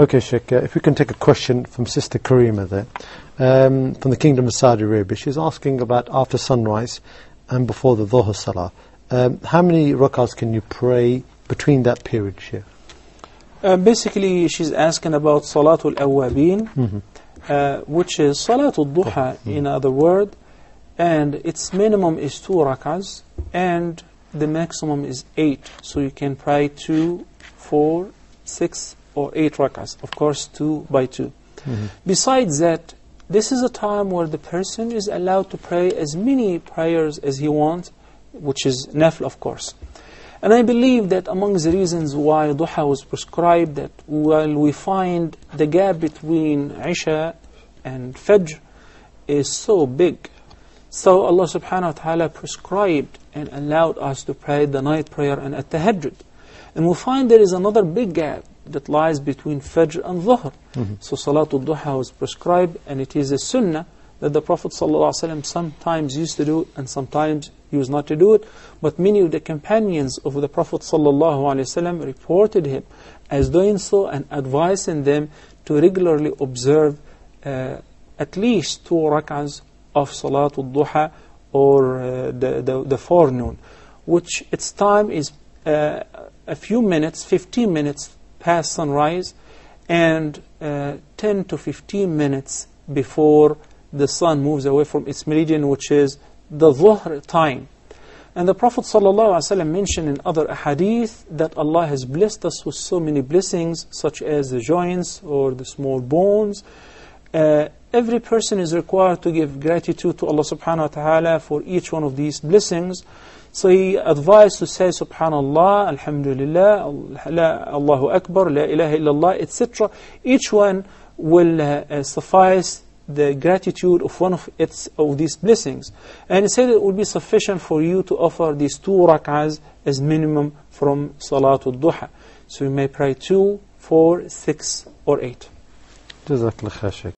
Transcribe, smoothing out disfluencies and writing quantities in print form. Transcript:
Okay, Sheikh, if we can take a question from Sister Karima there, from the Kingdom of Saudi Arabia. She's asking about after sunrise and before the Dhuhr Salah. How many rak'ahs can you pray between that period, Sheikh? Basically, she's asking about Salatul Awwabin, which is Salatul Duha, in other words, and its minimum is 2 rak'ahs, and the maximum is 8. So you can pray 2, 4, 6, or 8 rak'ahs. Of course, 2 by 2. Besides that, this is a time where the person is allowed to pray as many prayers as he wants, which is nafil, of course. And I believe that among the reasons why duha was prescribed, that while we find the gap between Isha and Fajr is so big, so Allah subhanahu wa ta'ala prescribed and allowed us to pray the night prayer and at-tahajjud. And we find there is another big gap that lies between Fajr and Dhuhr. So Salatul Duha was prescribed, and it is a sunnah that the Prophet ﷺ sometimes used to do and sometimes used not to do it. But many of the companions of the Prophet ﷺ reported him as doing so and advising them to regularly observe at least 2 rak'ahs of Salatul Duha, or the forenoon, which its time is a few minutes, 15 minutes past sunrise, and 10 to 15 minutes before the sun moves away from its meridian, which is the Dhuhr time. And the Prophet ﷺ mentioned in other ahadith that Allah has blessed us with so many blessings, such as the joints or the small bones. Every person is required to give gratitude to Allah subhanahu wa ta'ala for each one of these blessings. So he advised to say Subhanallah, Alhamdulillah, Allahu Akbar, La ilaha illallah, etc. Each one will suffice the gratitude of one of these blessings. And he said it will be sufficient for you to offer these 2 rak'ahs as minimum from Salatul Duha. So you may pray 2, 4, 6, or 8. Jazakallah khair, Sheikh.